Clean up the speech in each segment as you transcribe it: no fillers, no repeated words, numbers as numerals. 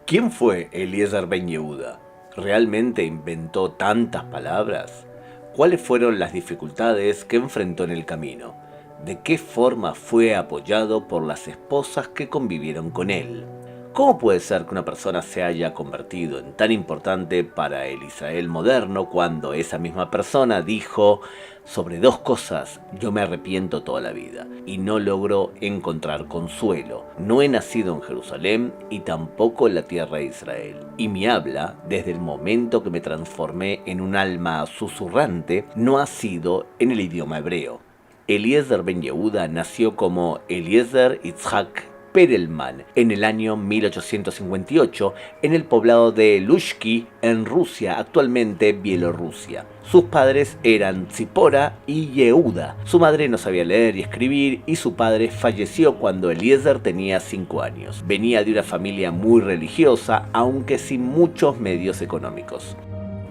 ¿Quién fue Eliezer Ben Yehuda? ¿Realmente inventó tantas palabras? ¿Cuáles fueron las dificultades que enfrentó en el camino? ¿De qué forma fue apoyado por las esposas que convivieron con él? ¿Cómo puede ser que una persona se haya convertido en tan importante para el Israel moderno cuando esa misma persona dijo: sobre dos cosas yo me arrepiento toda la vida y no logro encontrar consuelo? No he nacido en Jerusalén y tampoco en la tierra de Israel. Y mi habla, desde el momento que me transformé en un alma susurrante, no ha sido en el idioma hebreo. Eliezer Ben Yehuda nació como Eliezer Yitzhak Perelman en el año 1858 en el poblado de Lushki, en Rusia, actualmente Bielorrusia. Sus padres eran Tzipora y Yehuda. Su madre no sabía leer y escribir y su padre falleció cuando Eliezer tenía 5 años. Venía de una familia muy religiosa, aunque sin muchos medios económicos.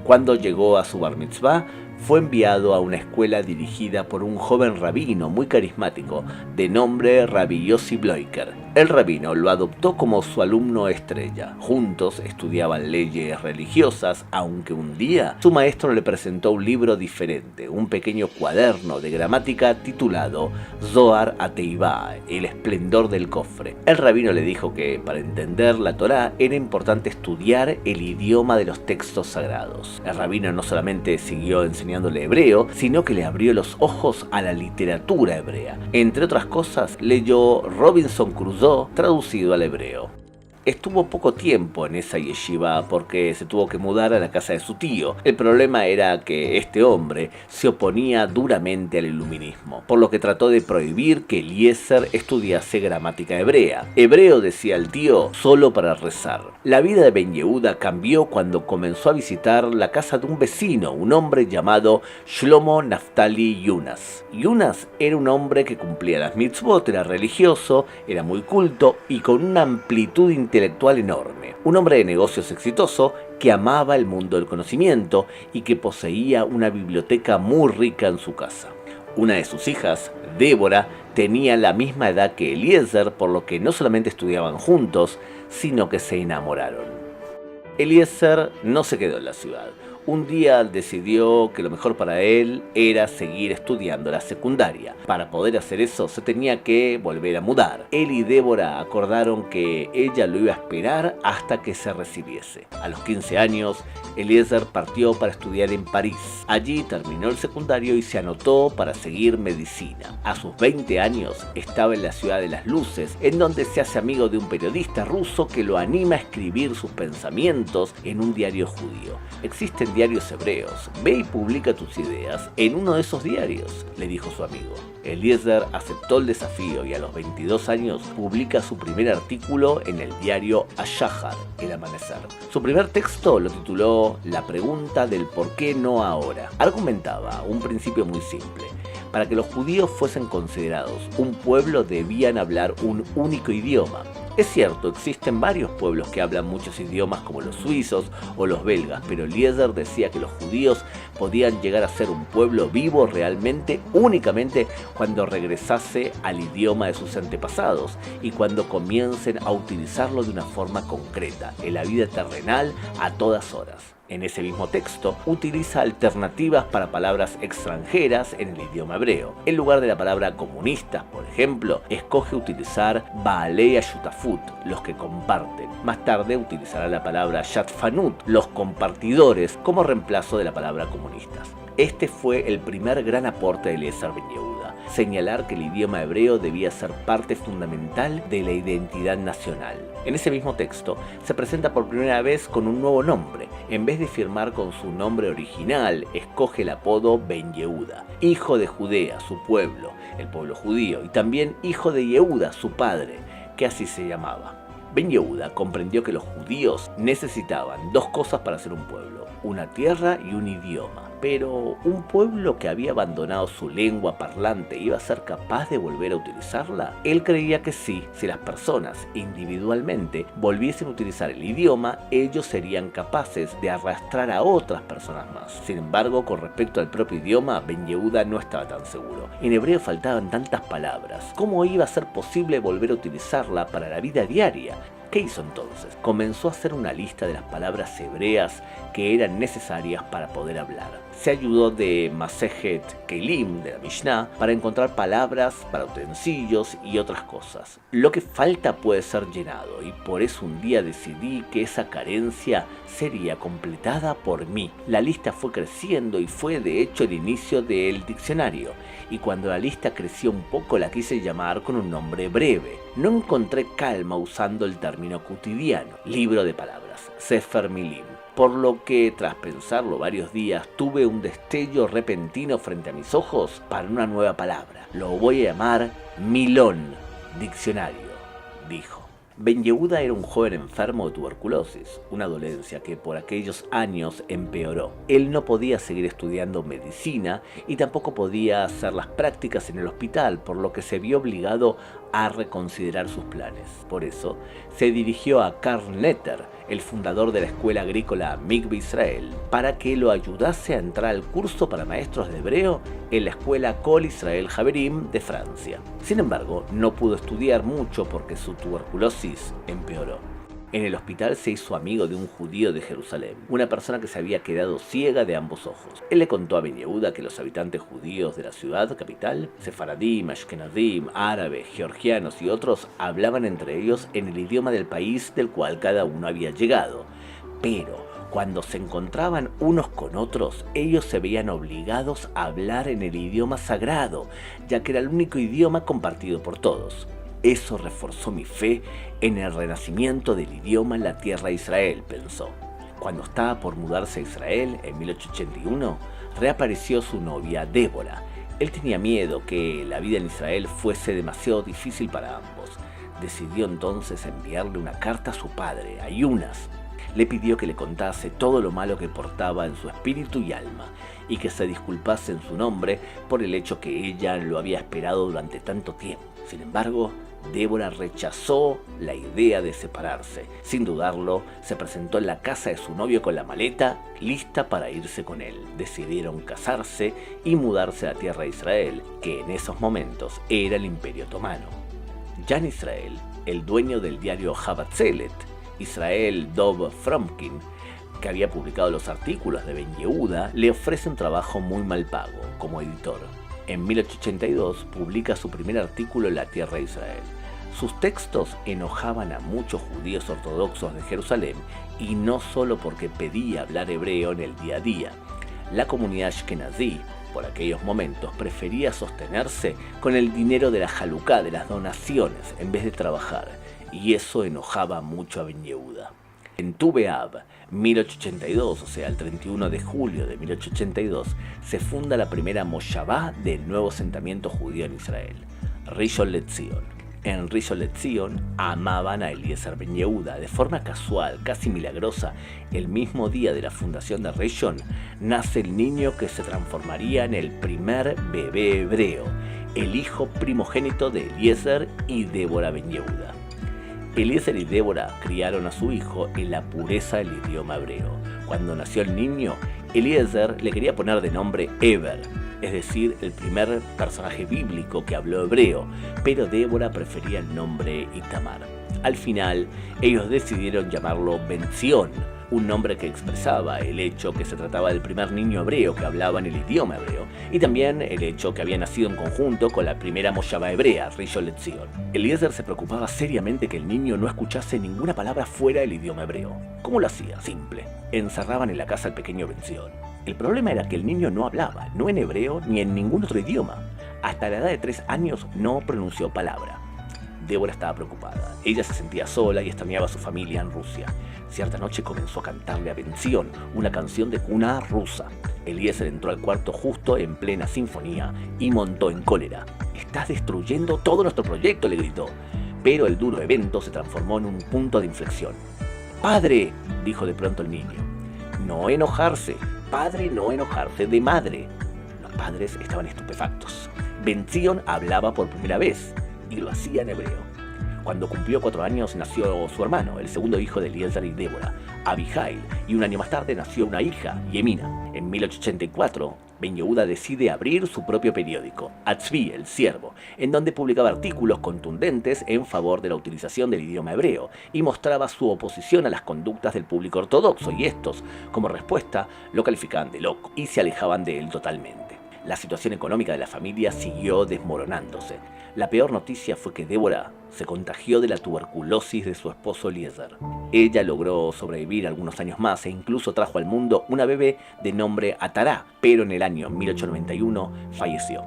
Cuando llegó a su bar mitzvah, fue enviado a una escuela dirigida por un joven rabino muy carismático de nombre Rabbi Yossi Bloiker. El rabino lo adoptó como su alumno estrella. Juntos estudiaban leyes religiosas, aunque un día su maestro le presentó un libro diferente, un pequeño cuaderno de gramática titulado Zohar Ateivá, el esplendor del cofre. El rabino le dijo que para entender la Torá era importante estudiar el idioma de los textos sagrados. El rabino no solamente siguió enseñándole hebreo, sino que le abrió los ojos a la literatura hebrea. Entre otras cosas, leyó Robinson Crusoe traducido al hebreo. Estuvo poco tiempo en esa yeshiva porque se tuvo que mudar a la casa de su tío. El problema era que este hombre se oponía duramente al iluminismo, por lo que trató de prohibir que Eliezer estudiase gramática hebrea. Hebreo, decía el tío, solo para rezar. La vida de Ben Yehuda cambió cuando comenzó a visitar la casa de un vecino, un hombre llamado Shlomo Naftali Yunas. Yunas era un hombre que cumplía las mitzvot, era religioso, era muy culto y con una amplitud intelectual enorme. Un hombre de negocios exitoso que amaba el mundo del conocimiento y que poseía una biblioteca muy rica en su casa. Una de sus hijas, Débora, tenía la misma edad que Eliezer, por lo que no solamente estudiaban juntos, sino que se enamoraron. Eliezer no se quedó en la ciudad. Un día decidió que lo mejor para él era seguir estudiando la secundaria. Para poder hacer eso se tenía que volver a mudar. Él y Débora acordaron que ella lo iba a esperar hasta que se recibiese. A los 15 años, Eliezer partió para estudiar en París. Allí terminó el secundario y se anotó para seguir medicina. A sus 20 años estaba en la ciudad de las luces, en donde se hace amigo de un periodista ruso que lo anima a escribir sus pensamientos en un diario judío. Existen diarios hebreos, ve y publica tus ideas en uno de esos diarios, le dijo su amigo. Eliezer aceptó el desafío y a los 22 años publica su primer artículo en el diario Ashahar, El Amanecer. Su primer texto lo tituló La pregunta del por qué no ahora. Argumentaba un principio muy simple. Para que los judíos fuesen considerados un pueblo debían hablar un único idioma. Es cierto, existen varios pueblos que hablan muchos idiomas como los suizos o los belgas, pero Eliezer decía que los judíos podían llegar a ser un pueblo vivo realmente únicamente cuando regresase al idioma de sus antepasados y cuando comiencen a utilizarlo de una forma concreta, en la vida terrenal a todas horas. En ese mismo texto, utiliza alternativas para palabras extranjeras en el idioma hebreo. En lugar de la palabra comunistas, por ejemplo, escoge utilizar Baalei Ashutafut, los que comparten. Más tarde utilizará la palabra Shatfanut, los compartidores, como reemplazo de la palabra comunistas. Este fue el primer gran aporte de Eliezer Ben Yehuda, señalar que el idioma hebreo debía ser parte fundamental de la identidad nacional. En ese mismo texto se presenta por primera vez con un nuevo nombre. En vez de firmar con su nombre original, escoge el apodo Ben Yehuda, hijo de Judea, su pueblo, el pueblo judío, y también hijo de Yehuda, su padre, que así se llamaba. Ben Yehuda comprendió que los judíos necesitaban dos cosas para ser un pueblo, una tierra y un idioma. Pero un pueblo que había abandonado su lengua parlante iba a ser capaz de volver a utilizarla. Él creía que sí, si las personas individualmente volviesen a utilizar el idioma, ellos serían capaces de arrastrar a otras personas más. Sin embargo, con respecto al propio idioma, Ben Yehuda no estaba tan seguro. En hebreo faltaban tantas palabras. ¿Cómo iba a ser posible volver a utilizarla para la vida diaria? ¿Qué hizo entonces? Comenzó a hacer una lista de las palabras hebreas que eran necesarias para poder hablar. Se ayudó de Masejet Keilim, de la Mishnah, para encontrar palabras para utensilios y otras cosas. Lo que falta puede ser llenado, y por eso un día decidí que esa carencia sería completada por mí. La lista fue creciendo y fue de hecho el inicio del diccionario, y cuando la lista creció un poco la quise llamar con un nombre breve. No encontré calma usando el término cotidiano, libro de palabras, Sefer Milim. Por lo que, tras pensarlo varios días, tuve un destello repentino frente a mis ojos para una nueva palabra. Lo voy a llamar Milón, diccionario, dijo. Ben Yehuda era un joven enfermo de tuberculosis, una dolencia que por aquellos años empeoró. Él no podía seguir estudiando medicina y tampoco podía hacer las prácticas en el hospital, por lo que se vio obligado a reconsiderar sus planes. Por eso, se dirigió a Karl Netter, el fundador de la escuela agrícola Mikve Israel, para que lo ayudase a entrar al curso para maestros de hebreo en la escuela Kol Israel Haverim de Francia. Sin embargo, no pudo estudiar mucho porque su tuberculosis empeoró. En el hospital se hizo amigo de un judío de Jerusalén, una persona que se había quedado ciega de ambos ojos. Él le contó a Ben Yehuda que los habitantes judíos de la ciudad capital, sefaradim, ashkenazim, árabes, georgianos y otros, hablaban entre ellos en el idioma del país del cual cada uno había llegado. Pero cuando se encontraban unos con otros, ellos se veían obligados a hablar en el idioma sagrado, ya que era el único idioma compartido por todos. Eso reforzó mi fe en el renacimiento del idioma en la tierra de Israel, pensó. Cuando estaba por mudarse a Israel, en 1881, reapareció su novia, Débora. Él tenía miedo que la vida en Israel fuese demasiado difícil para ambos. Decidió entonces enviarle una carta a su padre, a Yunas. Le pidió que le contase todo lo malo que portaba en su espíritu y alma, y que se disculpase en su nombre por el hecho que ella lo había esperado durante tanto tiempo. Sin embargo, Débora rechazó la idea de separarse. Sin dudarlo, se presentó en la casa de su novio con la maleta, lista para irse con él. Decidieron casarse y mudarse a la tierra de Israel, que en esos momentos era el Imperio Otomano. Jan Israel, el dueño del diario Habatzelet, Israel Dov Fromkin, que había publicado los artículos de Ben Yehuda, le ofrece un trabajo muy mal pago como editor. En 1882 publica su primer artículo en la tierra de Israel. Sus textos enojaban a muchos judíos ortodoxos de Jerusalén, y no solo porque pedía hablar hebreo en el día a día. La comunidad ashkenazí, por aquellos momentos, prefería sostenerse con el dinero de la Haluká, de las donaciones, en vez de trabajar, y eso enojaba mucho a Ben Yehuda. En Tu B'Av, 1882, o sea, el 31 de julio de 1882, se funda la primera Moshavá del nuevo asentamiento judío en Israel, Rishon LeZion. En Rishon LeZion amaban a Eliezer Ben Yehuda. De forma casual, casi milagrosa, el mismo día de la fundación de Rishon, nace el niño que se transformaría en el primer bebé hebreo, el hijo primogénito de Eliezer y Débora Ben Yehuda. Eliezer y Débora criaron a su hijo en la pureza del idioma hebreo. Cuando nació el niño, Eliezer le quería poner de nombre Eber, es decir, el primer personaje bíblico que habló hebreo, pero Débora prefería el nombre Itamar. Al final, ellos decidieron llamarlo Ben-Zion, un nombre que expresaba el hecho que se trataba del primer niño hebreo que hablaba en el idioma hebreo, y también el hecho que había nacido en conjunto con la primera Moshavá hebrea, Rishon LeZion. Eliezer se preocupaba seriamente que el niño no escuchase ninguna palabra fuera del idioma hebreo. ¿Cómo lo hacía? Simple. Encerraban en la casa al pequeño Ben-Zion. El problema era que el niño no hablaba, no en hebreo ni en ningún otro idioma. Hasta la edad de 3 años no pronunció palabra. Débora estaba preocupada. Ella se sentía sola y extrañaba a su familia en Rusia. Cierta noche comenzó a cantarle a Ben-Zion una canción de cuna rusa. Eliezer entró al cuarto justo en plena sinfonía y montó en cólera. «Estás destruyendo todo nuestro proyecto», le gritó. Pero el duro evento se transformó en un punto de inflexión. «Padre», dijo de pronto el niño. «No enojarse. Padre, no enojarse de madre». Los padres estaban estupefactos. Ben-Zion hablaba por primera vez y lo hacía en hebreo. Cuando cumplió 4 años nació su hermano, el segundo hijo de Eliezer y Débora, Abihail, y un año más tarde nació una hija, Yemina. En 1884, Ben Yehuda decide abrir su propio periódico, Atzvi, el Ciervo, en donde publicaba artículos contundentes en favor de la utilización del idioma hebreo y mostraba su oposición a las conductas del público ortodoxo, y estos, como respuesta, lo calificaban de loco y se alejaban de él totalmente. La situación económica de la familia siguió desmoronándose. La peor noticia fue que Débora se contagió de la tuberculosis de su esposo Eliezer. Ella logró sobrevivir algunos años más e incluso trajo al mundo una bebé de nombre Atará, pero en el año 1891 falleció.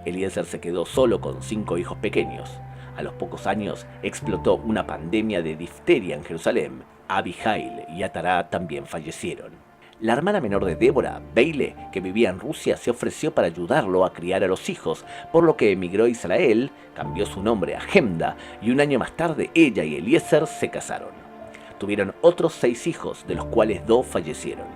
Eliezer se quedó solo con 5 hijos pequeños. A los pocos años explotó una pandemia de difteria en Jerusalén. Abihail y Atará también fallecieron. La hermana menor de Débora, Beile, que vivía en Rusia, se ofreció para ayudarlo a criar a los hijos, por lo que emigró a Israel, cambió su nombre a Hemda, y un año más tarde ella y Eliezer se casaron. Tuvieron otros 6 hijos, de los cuales 2 fallecieron.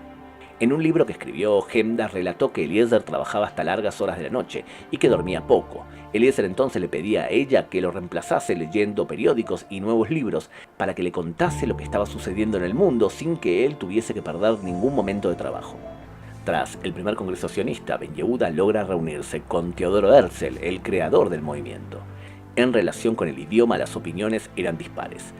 En un libro que escribió, Hemda relató que Eliezer trabajaba hasta largas horas de la noche y que dormía poco. Eliezer entonces le pedía a ella que lo reemplazase leyendo periódicos y nuevos libros para que le contase lo que estaba sucediendo en el mundo sin que él tuviese que perder ningún momento de trabajo. Tras el primer congreso sionista, Ben Yehuda logra reunirse con Teodoro Herzl, el creador del movimiento. En relación con el idioma, las opiniones eran dispares.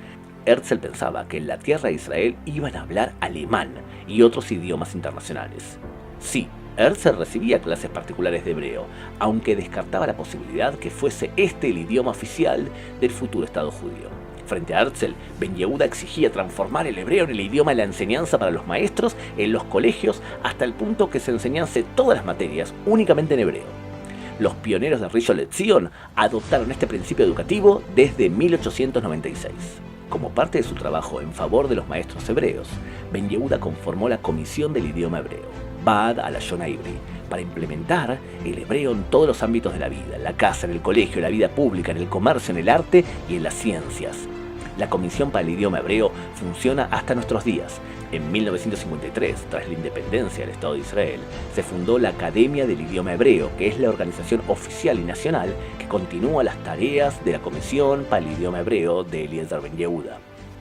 Herzl pensaba que en la tierra de Israel iban a hablar alemán y otros idiomas internacionales. Sí, Herzl recibía clases particulares de hebreo, aunque descartaba la posibilidad que fuese este el idioma oficial del futuro Estado judío. Frente a Herzl, Ben Yehuda exigía transformar el hebreo en el idioma de la enseñanza para los maestros en los colegios hasta el punto que se enseñase todas las materias únicamente en hebreo. Los pioneros de Rishon LeZion adoptaron este principio educativo desde 1896. Como parte de su trabajo en favor de los maestros hebreos, Ben Yehuda conformó la Comisión del Idioma Hebreo, Ba'ad Halashon Ha'ivri, para implementar el hebreo en todos los ámbitos de la vida, en la casa, en el colegio, en la vida pública, en el comercio, en el arte y en las ciencias. La Comisión para el Idioma Hebreo funciona hasta nuestros días. En 1953, tras la independencia del Estado de Israel, se fundó la Academia del Idioma Hebreo, que es la organización oficial y nacional que continúa las tareas de la Comisión para el Idioma Hebreo de Eliezer Ben Yehuda.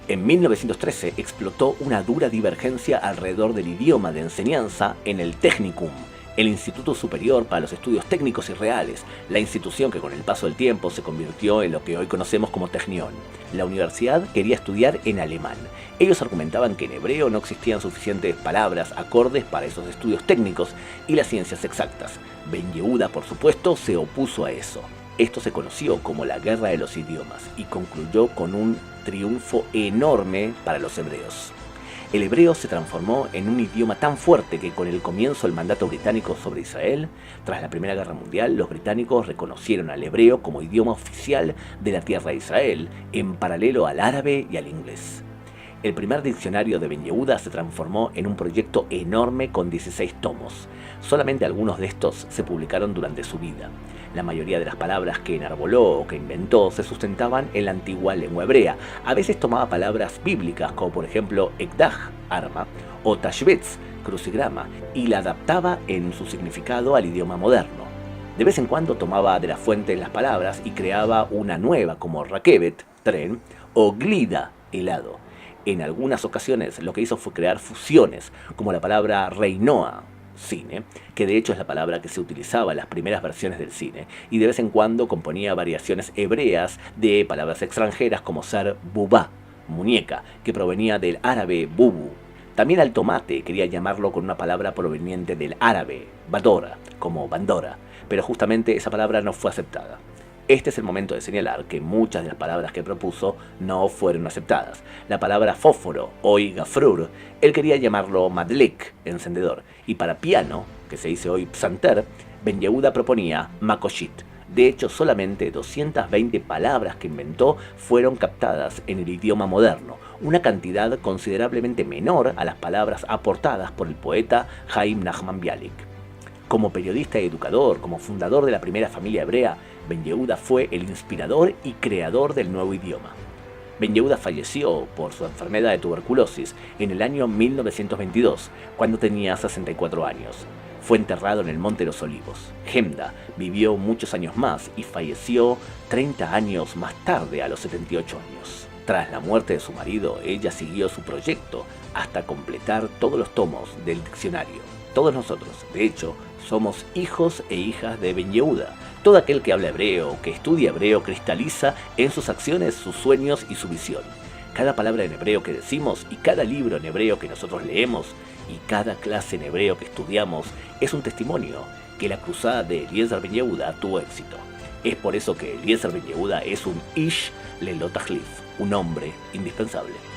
En 1913 explotó una dura divergencia alrededor del idioma de enseñanza en el Technikum, el Instituto Superior para los Estudios Técnicos y Reales, la institución que con el paso del tiempo se convirtió en lo que hoy conocemos como Technion. La universidad quería estudiar en alemán. Ellos argumentaban que en hebreo no existían suficientes palabras acordes para esos estudios técnicos y las ciencias exactas. Ben Yehuda, por supuesto, se opuso a eso. Esto se conoció como la Guerra de los Idiomas y concluyó con un triunfo enorme para los hebreos. El hebreo se transformó en un idioma tan fuerte que con el comienzo del mandato británico sobre Israel, tras la Primera Guerra Mundial, los británicos reconocieron al hebreo como idioma oficial de la tierra de Israel, en paralelo al árabe y al inglés. El primer diccionario de Ben Yehuda se transformó en un proyecto enorme con 16 tomos. Solamente algunos de estos se publicaron durante su vida. La mayoría de las palabras que enarboló o que inventó se sustentaban en la antigua lengua hebrea. A veces tomaba palabras bíblicas como por ejemplo ekdaj, arma, o tashbetz, crucigrama, y la adaptaba en su significado al idioma moderno. De vez en cuando tomaba de la fuente las palabras y creaba una nueva como rakevet, tren, o glida, helado. En algunas ocasiones lo que hizo fue crear fusiones, como la palabra reinoa, cine, que de hecho es la palabra que se utilizaba en las primeras versiones del cine, y de vez en cuando componía variaciones hebreas de palabras extranjeras como ser bubá, muñeca, que provenía del árabe bubu. También al tomate quería llamarlo con una palabra proveniente del árabe, badora, como bandora, pero justamente esa palabra no fue aceptada. Este es el momento de señalar que muchas de las palabras que propuso no fueron aceptadas. La palabra fósforo, hoy gafrur, él quería llamarlo madlik, encendedor, y para piano, que se dice hoy psanter, Ben Yehuda proponía makoshit. De hecho, solamente 220 palabras que inventó fueron captadas en el idioma moderno, una cantidad considerablemente menor a las palabras aportadas por el poeta Haim Nachman Bialik. Como periodista y educador, como fundador de la primera familia hebrea, Ben Yehuda fue el inspirador y creador del nuevo idioma. Ben Yehuda falleció por su enfermedad de tuberculosis en el año 1922, cuando tenía 64 años. Fue enterrado en el Monte de los Olivos. Hemda vivió muchos años más y falleció 30 años más tarde, a los 78 años. Tras la muerte de su marido, ella siguió su proyecto hasta completar todos los tomos del diccionario. Todos nosotros, de hecho, Somos hijos e hijas de Ben Yehuda. Todo aquel que habla hebreo, que estudia hebreo, cristaliza en sus acciones, sus sueños y su visión. Cada palabra en hebreo que decimos y cada libro en hebreo que nosotros leemos y cada clase en hebreo que estudiamos es un testimonio que la cruzada de Eliezer Ben Yehuda tuvo éxito. Es por eso que Eliezer Ben Yehuda es un Ish Lelo Tachlif, un hombre indispensable.